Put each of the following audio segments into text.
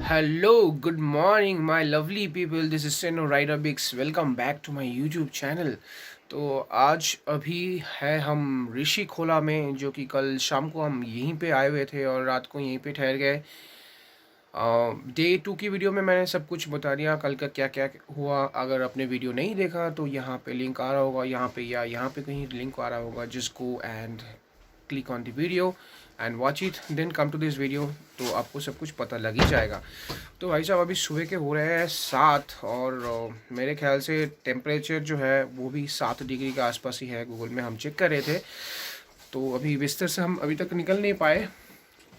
Hello, good morning, my lovely people. This is Seno Rider Bix. Welcome back to my YouTube channel. तो आज अभी है हम ऋषि खोला में, जो कि कल शाम को हम यहीं पे आए हुए थे और रात को यहीं पे ठहर गए। डे 2 की वीडियो में मैंने सब कुछ बता दिया, कल का क्या क्या हुआ। अगर आपने वीडियो नहीं देखा तो यहाँ पे लिंक आ रहा होगा, यहाँ पे या यहाँ पे कहीं लिंक आ रहा होगा। Just go and click on the video and watch it, then come to this video, तो आपको सब कुछ पता लग ही जाएगा। तो भाई साहब अभी सुबह के हो रहे हैं 7 और मेरे ख्याल से टेम्परेचर जो है वो भी 7 डिग्री के आसपास ही है। गूगल में हम चेक कर रहे थे, तो अभी बिस्तर से हम अभी तक निकल नहीं पाए,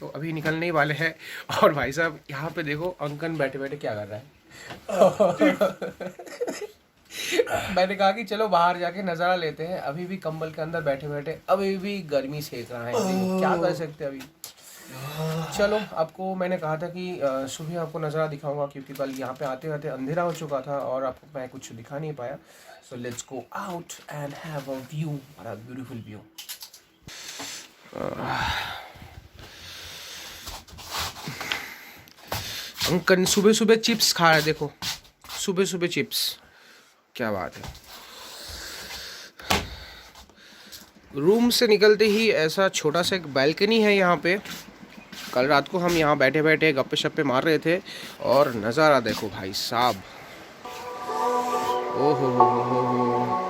तो अभी निकलने ही वाले हैं। और भाई साहब यहाँ पे देखो अंकन बैठे बैठे क्या कर रहा है। मैंने कहा कि चलो बाहर जाके नज़ारा लेते हैं। अभी भी कंबल के अंदर बैठे बैठे अभी भी गर्मी सेक रहा है, क्या कर सकते हैं अभी। चलो, आपको मैंने कहा था कि सुबह आपको नज़ारा दिखाऊंगा, क्योंकि कल यहाँ पे आते आते अंधेरा हो चुका था और आपको मैं कुछ दिखा नहीं पाया। So let's go out and have a view, a beautiful view. Uncle सुबह सुबह चिप्स खा रहे, देखो सुबह सुबह चिप्स, क्या बात है। रूम से निकलते ही ऐसा छोटा सा एक बालकनी है यहाँ पे। कल रात को हम यहाँ बैठे बैठे गप्पे शप्पे मार रहे थे और नज़ारा देखो भाई साहब, ओहो हो।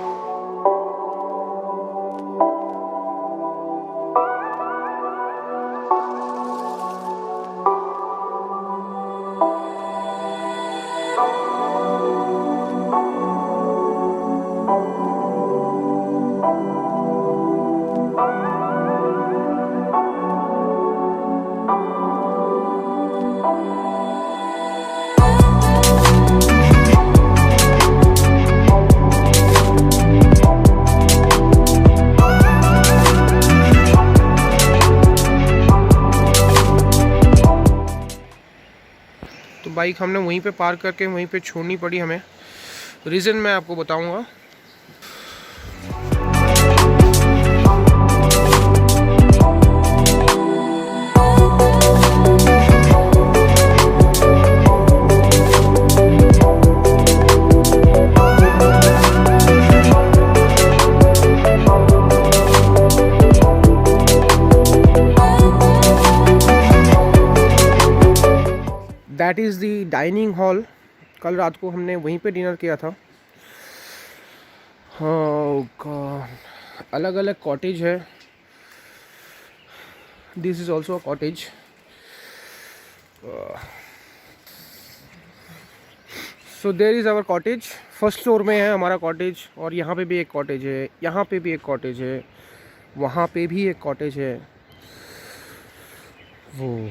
तो बाइक हमने वहीं पे पार्क करके वहीं पे छोड़नी पड़ी हमें। रीज़न मैं आपको बताऊंगा। That is the dining hall. कल रात को हमने वहीं पे डिनर किया था। हाँ, अलग अलग कॉटेज है। This is also a cottage. So there is our cottage. First floor में है हमारा कॉटेज, और यहाँ पे भी एक कॉटेज है, यहाँ पे भी एक कॉटेज है, वहाँ पे भी एक कॉटेज है। वो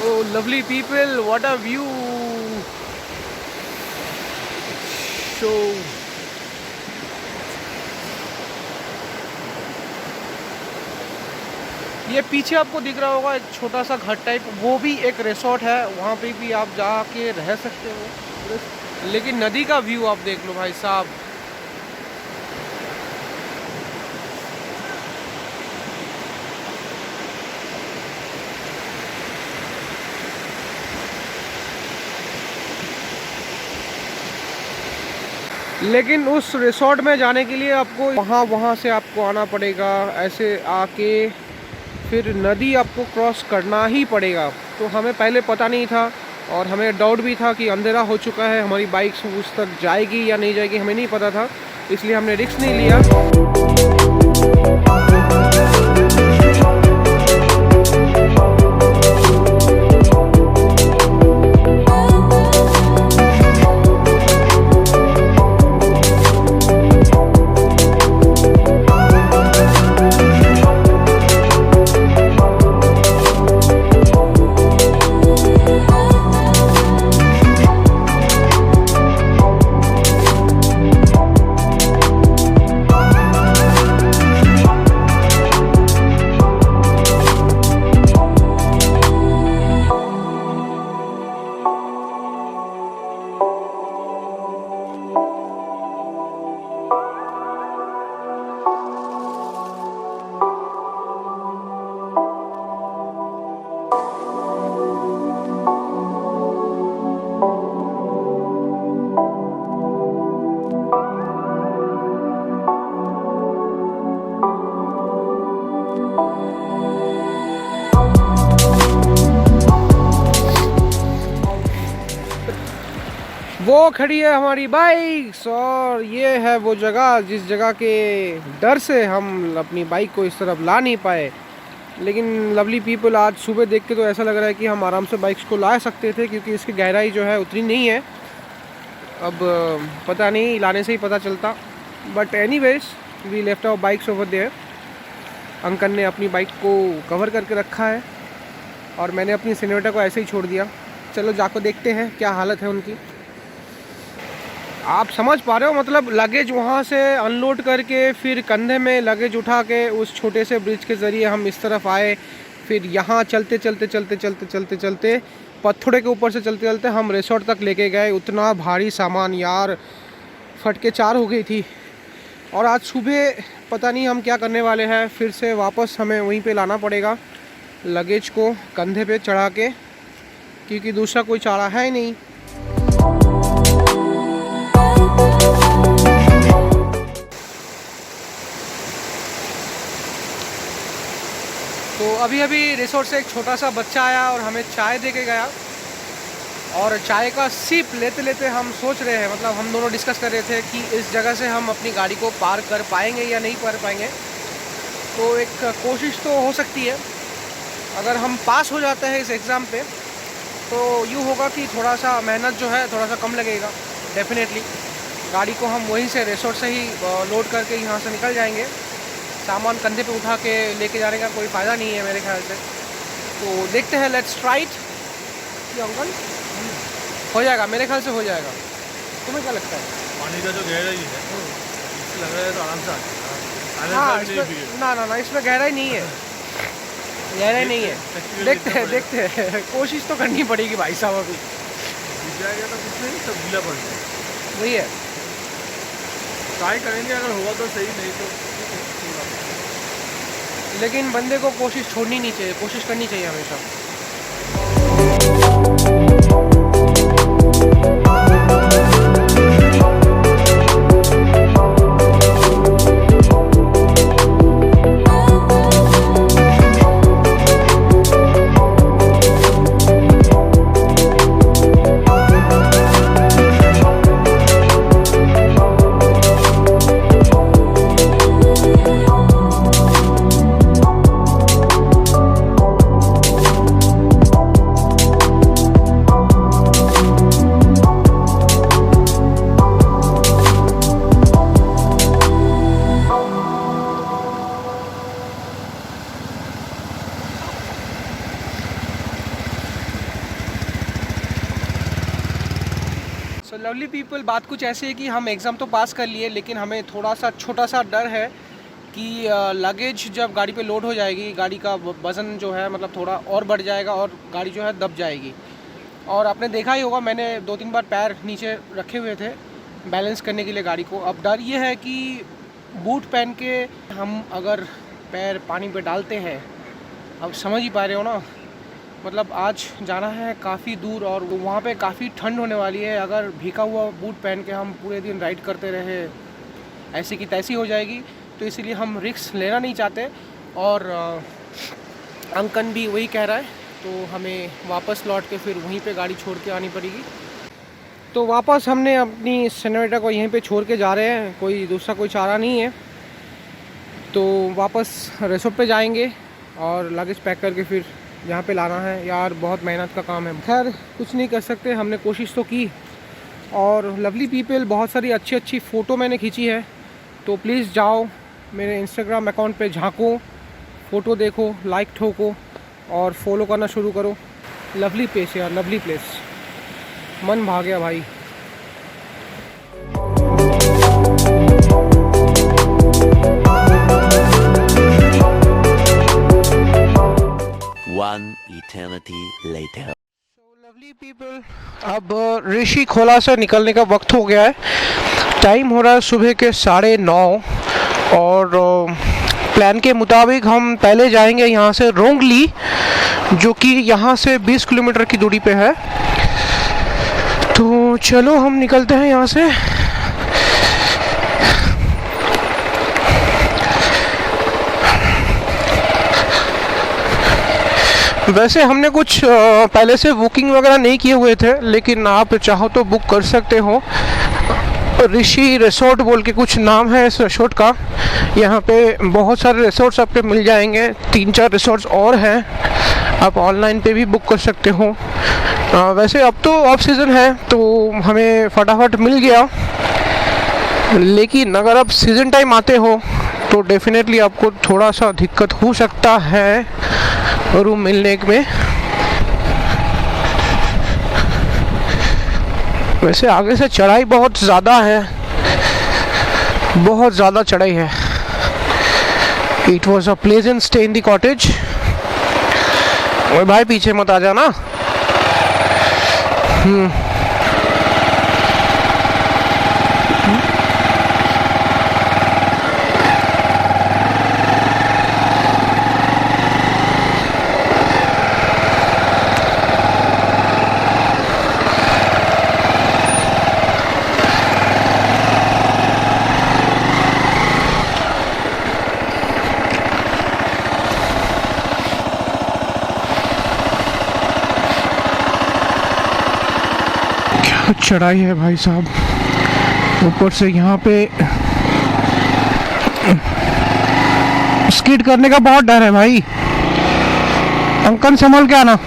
Oh, lovely people, what a view! So, ये पीछे आपको दिख रहा होगा एक छोटा सा घर टाइप, वो भी एक रिसोर्ट है। वहाँ पे भी आप जाके रह सकते हो, लेकिन नदी का व्यू आप देख लो भाई साहब। लेकिन उस रिसोर्ट में जाने के लिए आपको वहाँ से आपको आना पड़ेगा, ऐसे आके फिर नदी आपको क्रॉस करना ही पड़ेगा। तो हमें पहले पता नहीं था और हमें डाउट भी था कि अंधेरा हो चुका है, हमारी बाइक उस तक जाएगी या नहीं जाएगी, हमें नहीं पता था, इसलिए हमने रिस्क नहीं लिया। वो खड़ी है हमारी बाइक्स, और ये है वो जगह जिस जगह के डर से हम अपनी बाइक को इस तरफ ला नहीं पाए। लेकिन लवली पीपल, आज सुबह देख के तो ऐसा लग रहा है कि हम आराम से बाइक्स को ला सकते थे, क्योंकि इसकी गहराई जो है उतनी नहीं है। अब पता नहीं, लाने से ही पता चलता। But anyways we left our bikes over there. Uncle ने अपनी बाइक को कवर करके रखा है और मैंने अपनी सिनेटा को ऐसे ही छोड़ दिया। चलो जाकर देखते हैं क्या हालत है उनकी। आप समझ पा रहे हो, मतलब लगेज वहाँ से अनलोड करके फिर कंधे में लगेज उठा के उस छोटे से ब्रिज के ज़रिए हम इस तरफ आए, फिर यहाँ चलते चलते चलते चलते चलते चलते पत्थरों के ऊपर से चलते चलते हम रिसोर्ट तक लेके गए। उतना भारी सामान यार, फट के चार हो गई थी। और आज सुबह पता नहीं हम क्या करने वाले हैं, फिर से वापस हमें वहीं पे लाना पड़ेगा लगेज को कंधे पे चढ़ा के, क्योंकि दूसरा कोई चारा है ही नहीं। तो अभी अभी रिसोर्ट से एक छोटा सा बच्चा आया और हमें चाय दे के गया, और चाय का सिप लेते लेते हम सोच रहे हैं, मतलब हम दोनों डिस्कस कर रहे थे कि इस जगह से हम अपनी गाड़ी को पार कर पाएंगे या नहीं कर पाएंगे। तो एक कोशिश तो हो सकती है, अगर हम पास हो जाते हैं इस एग्ज़ाम पे तो यूँ होगा कि थोड़ा सा मेहनत जो है थोड़ा सा कम लगेगा। डेफिनेटली गाड़ी को हम वहीं से रिसोर्ट से ही लोड करके यहाँ से निकल जाएंगे। सामान कंधे पे उठा के लेके जाने का कोई फ़ायदा नहीं है मेरे ख्याल से। तो देखते हैं, लेट्स ट्राई इट। अंकल हो जाएगा, मेरे ख्याल से हो जाएगा। तुम्हें क्या लगता है? पानी का जो गहराई है इससे लग रहा है तो आराम से हाँ, इसमें ना इसमें गहराई नहीं है, गहराई नहीं है। देखते हैं कोशिश तो करनी पड़ेगी भाई साहब। अभी जाएगा तो कुछ नहीं, सब गीला पड़ जाएगा। वही है, ट्राई करेंगे, अगर हुआ तो सही, नहीं तो लेकिन बंदे को कोशिश छोड़नी नहीं चाहिए, कोशिश करनी चाहिए हमेशा। सो लवली पीपल, बात कुछ ऐसी है कि हम एग्ज़ाम तो पास कर लिए, लेकिन हमें थोड़ा सा छोटा सा डर है कि लगेज जब गाड़ी पे लोड हो जाएगी, गाड़ी का वज़न जो है मतलब थोड़ा और बढ़ जाएगा और गाड़ी जो है दब जाएगी। और आपने देखा ही होगा, मैंने 2-3 बार पैर नीचे रखे हुए थे बैलेंस करने के लिए गाड़ी को। अब डर ये है कि बूट पहन के हम अगर पैर पानी पे डालते हैं, अब समझ ही पा रहे हो ना, मतलब आज जाना है काफ़ी दूर और वहाँ पे काफ़ी ठंड होने वाली है। अगर भीगा हुआ बूट पहन के हम पूरे दिन राइड करते रहे, ऐसी की तैसी हो जाएगी। तो इसीलिए हम रिस्क लेना नहीं चाहते। और अंकल भी वही कह रहा है, तो हमें वापस लौट के फिर वहीं पे गाड़ी छोड़ के आनी पड़ेगी। तो वापस हमने अपनी सेनोरेटा को यहीं पे छोड़ के जा रहे हैं, कोई दूसरा कोई चारा नहीं है। तो वापस रिसोर्ट पे जाएंगे और लगेज पैक करके फिर यहाँ पे लाना है। यार बहुत मेहनत का काम है, खैर कुछ नहीं कर सकते, हमने कोशिश तो की। और लवली पीपल, बहुत सारी अच्छी अच्छी फ़ोटो मैंने खींची है, तो प्लीज़ जाओ मेरे इंस्टाग्राम अकाउंट पे झांको, फ़ोटो देखो, लाइक ठोको और फॉलो करना शुरू करो। लवली प्लेस यार, लवली प्लेस, मन भाग गया भाई। One eternity later. Lovely people, अब ऋषि खोला से निकलने का वक्त हो गया है। टाइम हो रहा है सुबह के 9:30 और प्लान के मुताबिक हम पहले जाएंगे यहाँ से रोंगली, जो कि यहाँ से 20 किलोमीटर की दूरी पे है। तो चलो हम निकलते हैं यहाँ से। वैसे हमने कुछ पहले से बुकिंग वगैरह नहीं किए हुए थे, लेकिन आप चाहो तो बुक कर सकते हो। ऋषि रिसोर्ट बोल के कुछ नाम है इस रिसोर्ट का। यहाँ पे बहुत सारे रिसोर्ट्स आपके मिल जाएंगे, 3-4 रिसोर्ट्स और हैं। आप ऑनलाइन पे भी बुक कर सकते हो। वैसे अब तो ऑफ सीज़न है तो हमें फटाफट मिल गया, लेकिन अगर आप सीज़न टाइम आते हो तो डेफिनेटली आपको थोड़ा सा दिक्कत हो सकता है रूम मिलने में। वैसे आगे से चढ़ाई बहुत ज़्यादा है, बहुत ज़्यादा चढ़ाई है। It was a pleasant stay in the cottage. ओए भाई पीछे मत आ जाना। चढ़ाई है भाई साहब। ऊपर से यहाँ पे स्किड करने का बहुत डर है भाई। अंकल संभल के आना।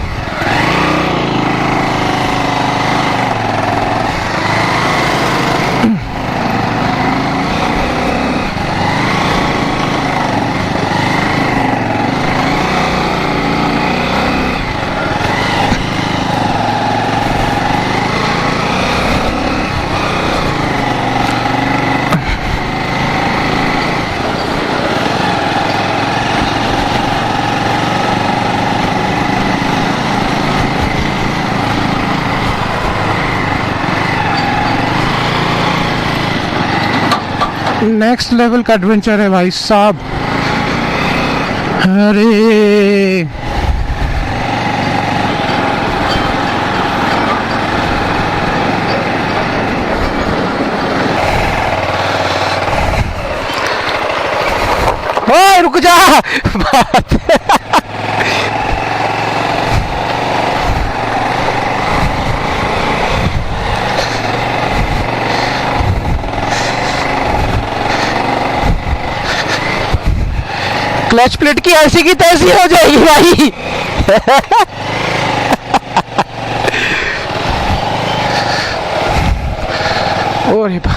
नेक्स्ट लेवल का एडवेंचर है भाई साहब। अरे ओए रुक जा। क्लच प्लेट की ऐसी की तैसी हो जाएगी भाई। ओरे बा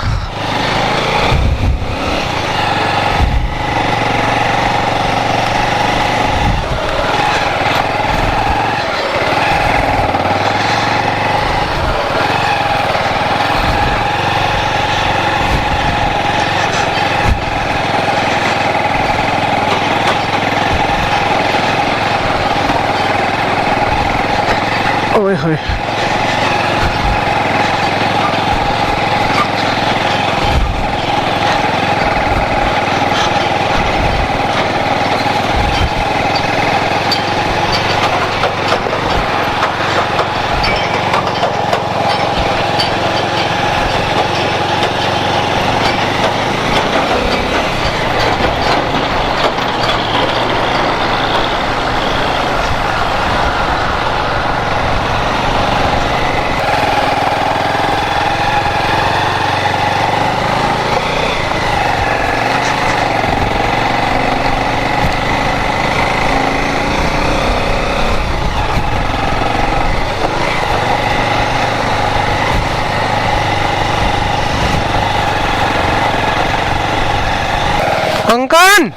ओए होए। अंकन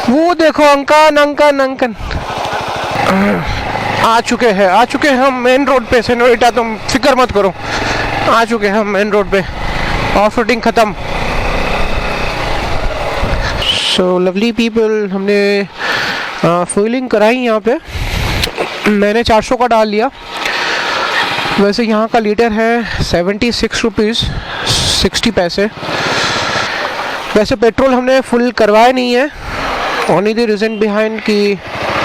वो देखो अंकन अंकन अंकन आ चुके हैं हम मेन रोड पे। सेनोरिटा तुम फिक्र मत करो, आ चुके हैं हम मेन रोड पे। ऑफ रोडिंग खत्म। सो लवली पीपल, हमने फुलिंग कराई यहाँ पे। मैंने 400 का डाल लिया। वैसे यहाँ का लीटर है 76 रुपीज़ 60 पैसे। वैसे पेट्रोल हमने फुल करवाया नहीं है, ओनली द रीज़न बिहाइंड कि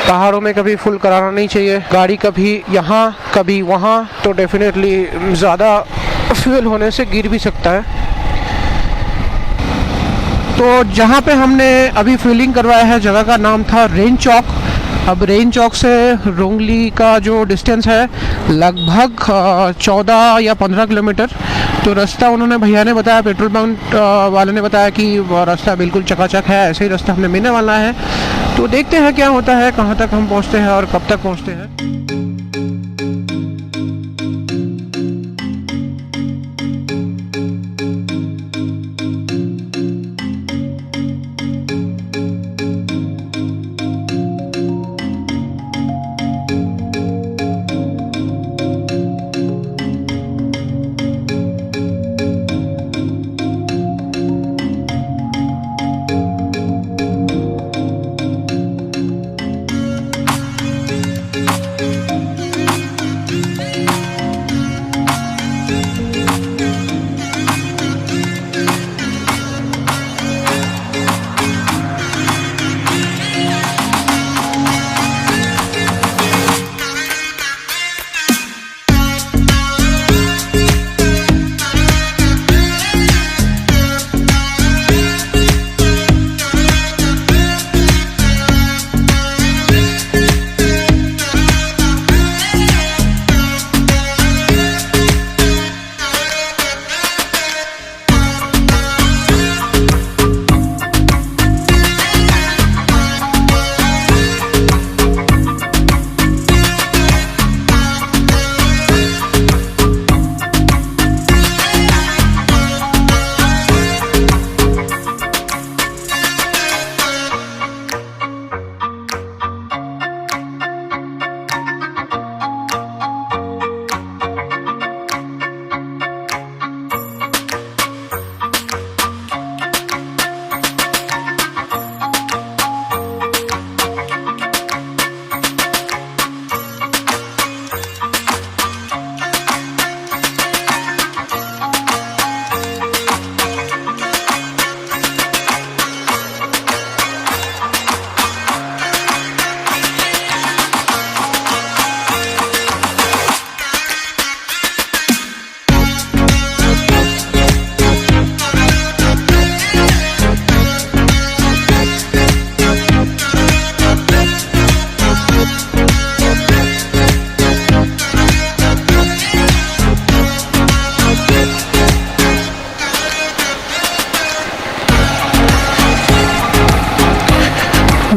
पहाड़ों में कभी फुल कराना नहीं चाहिए गाड़ी, कभी यहाँ कभी वहाँ, तो डेफिनेटली ज़्यादा फ्यूल होने से गिर भी सकता है। तो जहाँ पे हमने अभी फिलिंग करवाया है जगह का नाम था रेन चौक। अब रेन चौक से रोंगली का जो डिस्टेंस है लगभग 14 या 15 किलोमीटर। तो रास्ता उन्होंने भैया ने बताया, पेट्रोल पंप वाले ने बताया कि रास्ता बिल्कुल चकाचक है, ऐसे ही रास्ता हमने मिलने वाला है। तो देखते हैं क्या होता है, कहाँ तक हम पहुँचते हैं और कब तक पहुँचते हैं।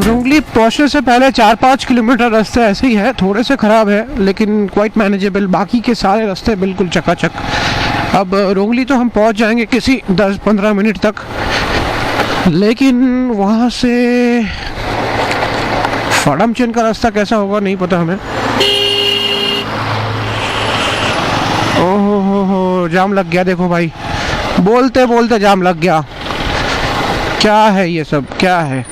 रोंगली पहुंचने से पहले 4-5 किलोमीटर रास्ते ऐसे ही है, थोड़े से ख़राब है लेकिन क्वाइट मैनेजेबल, बाकी के सारे रास्ते बिल्कुल चकाचक। अब रोंगली तो हम पहुंच जाएंगे किसी 10-15 मिनट तक, लेकिन वहाँ से फड़मचन का रास्ता कैसा होगा नहीं पता हमें। ओहो हो, जाम लग गया देखो भाई, बोलते बोलते जाम लग गया। क्या है ये सब, क्या है?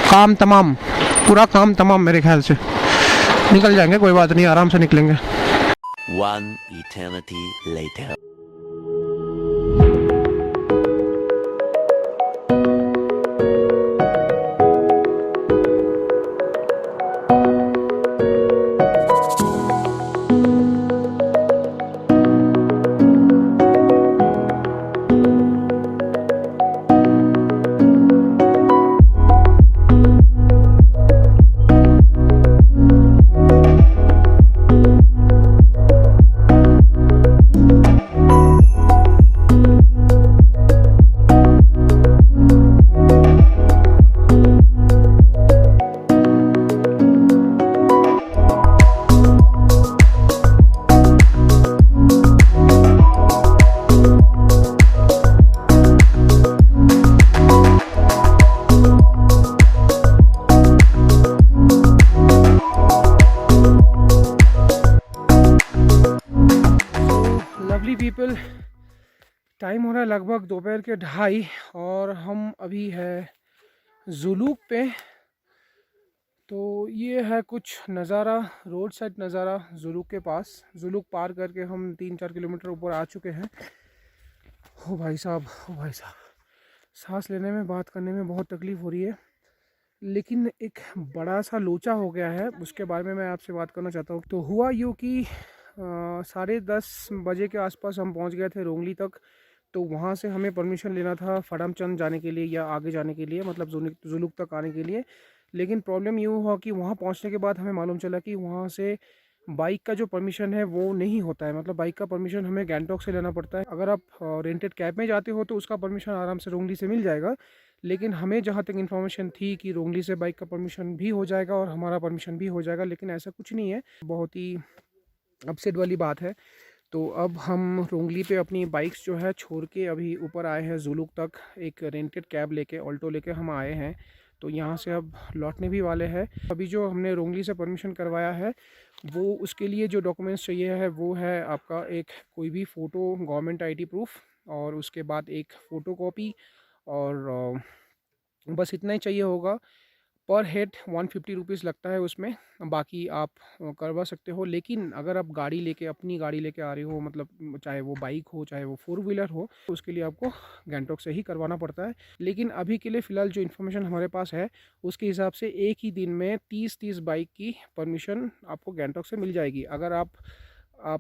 काम तमाम, पूरा काम तमाम मेरे ख्याल से। निकल जाएंगे, कोई बात नहीं, आराम से निकलेंगे। One eternity later. People, time हो रहा है लगभग दोपहर के 2:30 और हम अभी है जुलूक पे। तो ये है कुछ नज़ारा, रोड साइड नज़ारा जुलूक के पास। जुलूक पार करके हम 3-4 किलोमीटर ऊपर आ चुके हैं। हो भाई साहब, हो भाई साहब, सांस लेने में, बात करने में बहुत तकलीफ़ हो रही है। लेकिन एक बड़ा सा लोचा हो गया है, उसके बारे में मैं आपसे बात करना चाहता हूँ। तो हुआ यूँ कि 10:30 बजे के आसपास हम पहुँच गए थे रोंगली तक। तो वहाँ से हमें परमिशन लेना था फड़मचंद जाने के लिए या आगे जाने के लिए, मतलब जुलुक तक आने के लिए। लेकिन प्रॉब्लम यूँ हुआ कि वहाँ पहुँचने के बाद हमें मालूम चला कि वहाँ से बाइक का जो परमिशन है वो नहीं होता है। मतलब बाइक का परमिशन हमें गैंगटॉक से लेना पड़ता है। अगर आप रेंटेड कैब में जाते हो तो उसका परमिशन आराम से रोंगली से मिल जाएगा। लेकिन हमें जहाँ तक इन्फॉर्मेशन थी कि रोंगली से बाइक का परमिशन भी हो जाएगा और हमारा परमिशन भी हो जाएगा, लेकिन ऐसा कुछ नहीं है। बहुत ही अपसेट वाली बात है। तो अब हम रोंगली पे अपनी बाइक्स जो है छोड़ के अभी ऊपर आए हैं जुलुक तक। एक रेंटेड कैब लेके, ऑल्टो लेके हम आए हैं। तो यहाँ से अब लौटने भी वाले हैं। अभी जो हमने रोंगली से परमिशन करवाया है वो, उसके लिए जो डॉक्यूमेंट्स चाहिए है वो है आपका एक कोई भी फ़ोटो, गवर्नमेंट आईडी प्रूफ, और उसके बाद एक फ़ोटो कॉपी, और बस इतना ही चाहिए होगा। पर हेड 150 रुपीज़ लगता है उसमें। बाकी आप करवा सकते हो। लेकिन अगर आप गाड़ी लेके, अपनी गाड़ी लेके आ रहे हो, मतलब चाहे वो बाइक हो चाहे वो 4 व्हीलर हो, तो उसके लिए आपको गैंगटॉक से ही करवाना पड़ता है। लेकिन अभी के लिए फ़िलहाल जो इन्फॉर्मेशन हमारे पास है उसके हिसाब से एक ही दिन में 30 बाइक की परमिशन आपको गैंगटॉक से मिल जाएगी। अगर आप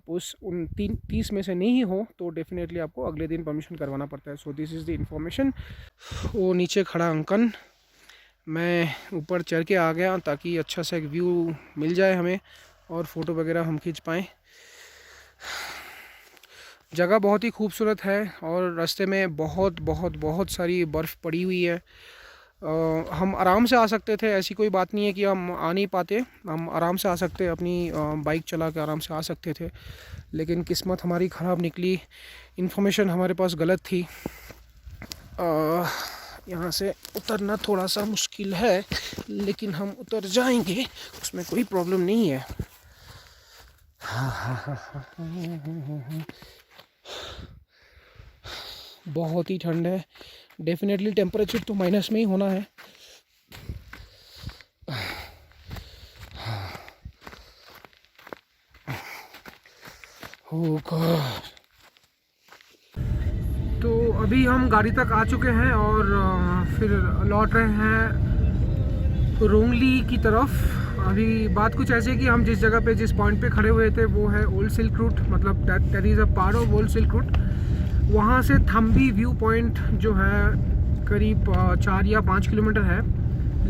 उस उन 30 में से नहीं हो तो डेफिनेटली आपको अगले दिन परमिशन करवाना पड़ता है। सो दिस इज़ द इन्फॉर्मेशन। वो नीचे खड़ा अंकन, मैं ऊपर चढ़ के आ गया ताकि अच्छा सा एक व्यू मिल जाए हमें और फ़ोटो वगैरह हम खींच पाएँ। जगह बहुत ही खूबसूरत है और रास्ते में बहुत बहुत बहुत सारी बर्फ़ पड़ी हुई है। हम आराम से आ सकते थे, ऐसी कोई बात नहीं है कि हम आ नहीं पाते। हम आराम से आ सकते, अपनी बाइक चला के आराम से आ सकते थे। लेकिन किस्मत हमारी ख़राब निकली, इन्फॉर्मेशन हमारे पास गलत थी। यहाँ से उतरना थोड़ा सा मुश्किल है, लेकिन हम उतर जाएंगे, उसमें कोई प्रॉब्लम नहीं है। बहुत ही ठंड है, डेफिनेटली टेम्परेचर तो माइनस में ही होना है। तो अभी हम गाड़ी तक आ चुके हैं और फिर लौट रहे हैं रोंगली की तरफ। अभी बात कुछ ऐसी है कि हम जिस जगह पे, जिस पॉइंट पे खड़े हुए थे वो है ओल्ड सिल्क रूट, मतलब that is a part of old silk route. वहाँ से थम्बी व्यू पॉइंट जो है करीब 4 या 5 किलोमीटर है,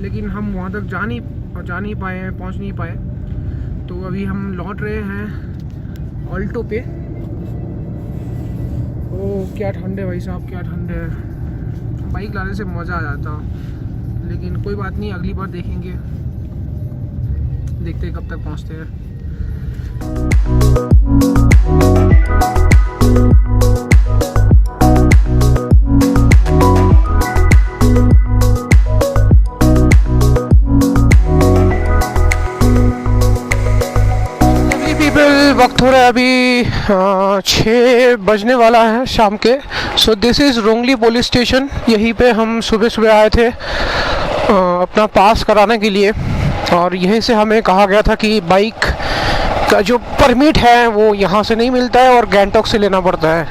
लेकिन हम वहाँ तक जा नहीं पाए हैं, पहुँच नहीं पाए। तो अभी हम लौट रहे हैं ऑल्टो पे। ओह क्या ठंड है भाई साहब, क्या ठंड है। बाइक लाने से मज़ा आ जाता, लेकिन कोई बात नहीं, अगली बार देखेंगे, देखते हैं कब तक पहुंचते हैं। वक्त हो रहा है अभी 6 बजने वाला है शाम के। So this is Rongli police station. यहीं पे हम सुबह आए थे अपना पास कराने के लिए, और यहीं से हमें कहा गया था कि बाइक का जो परमिट है वो यहाँ से नहीं मिलता है और गैंगटॉक से लेना पड़ता है।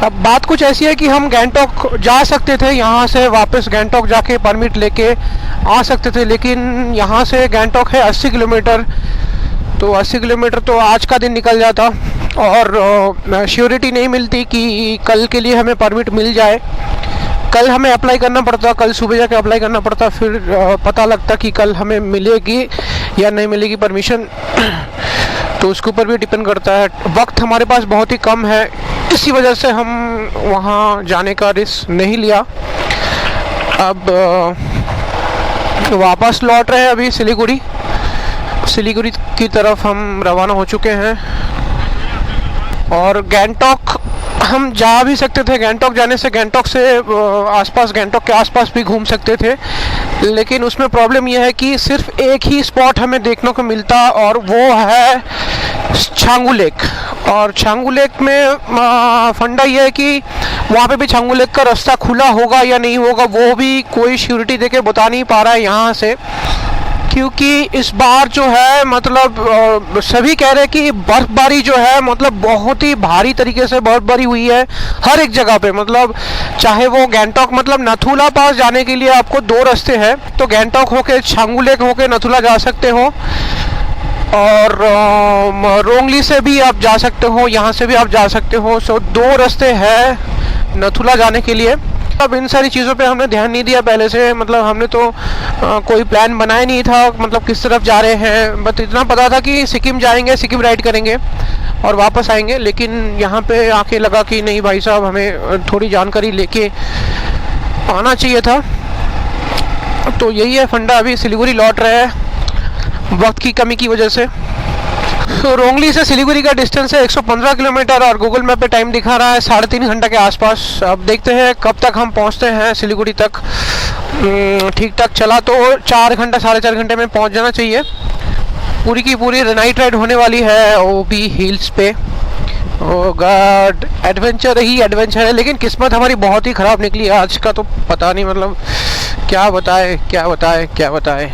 अब बात कुछ ऐसी है कि हम गैंगटॉक जा सकते थे, यहाँ से वापस गैंगटॉक जाके परमिट लेके आ सकते थे, लेकिन यहाँ से गैंगटॉक है 80 किलोमीटर। तो 80 किलोमीटर तो आज का दिन निकल जाता और श्योरिटी नहीं मिलती कि कल के लिए हमें परमिट मिल जाए। कल हमें अप्लाई करना पड़ता, कल सुबह जाके अप्लाई करना पड़ता, फिर पता लगता कि कल हमें मिलेगी या नहीं मिलेगी परमिशन। तो उसके ऊपर भी डिपेंड करता है। वक्त हमारे पास बहुत ही कम है, इसी वजह से हम वहाँ जाने का रिस्क नहीं लिया। अब वापस लौट रहे हैं अभी सिलीगुड़ी की तरफ हम रवाना हो चुके हैं। और गैंगटॉक हम जा भी सकते थे, गैंगटॉक जाने से गैंगटॉक से गैंगटॉक के आसपास भी घूम सकते थे, लेकिन उसमें प्रॉब्लम यह है कि सिर्फ एक ही स्पॉट हमें देखने को मिलता और वो है छांगू लेक। और छांगू लेक में फंडा ये है कि वहाँ पे भी छांगू लेक का रास्ता खुला होगा या नहीं होगा वो भी कोई श्योरिटी देके बता नहीं पा रहा है यहाँ से। क्योंकि इस बार जो है मतलब सभी कह रहे हैं कि बर्फबारी जो है मतलब बहुत ही भारी तरीके से बर्फबारी हुई है हर एक जगह पे। मतलब चाहे वो गैंगटॉक मतलब नथुला पास जाने के लिए आपको 2 रास्ते हैं, तो गैंगटॉक होके छांगू लेक होके नथुला जा सकते हो, और रोंगली से भी आप जा सकते हो, यहाँ से भी आप जा सकते हो। सो 2 रास्ते हैं नथुला जाने के लिए। अब इन सारी चीज़ों पे हमने ध्यान नहीं दिया पहले से, मतलब हमने तो कोई प्लान बनाया नहीं था मतलब किस तरफ जा रहे हैं। बस इतना पता था कि सिक्किम जाएंगे, सिक्किम राइड करेंगे और वापस आएंगे। लेकिन यहाँ पे आके लगा कि नहीं भाई साहब, हमें थोड़ी जानकारी लेके आना चाहिए था। तो यही है फंडा, अभी सिलीगुड़ी लौट रहे हैं वक्त की कमी की वजह से। तो रोंगली से सिलीगुड़ी का डिस्टेंस है 115 किलोमीटर और गूगल मैप पे टाइम दिखा रहा है 3.5 घंटे के आसपास। अब देखते हैं कब तक हम पहुंचते हैं सिलीगुड़ी तक। ठीक ठाक चला तो 4 घंटे 4.5 घंटे में पहुंच जाना चाहिए। पूरी की पूरी नाइट राइड होने वाली है ओबी हिल्स पे। ओ गॉड, एडवेंचर ही एडवेंचर है, लेकिन किस्मत हमारी बहुत ही ख़राब निकली आज का। तो पता नहीं मतलब क्या बताए क्या बताए क्या बताए।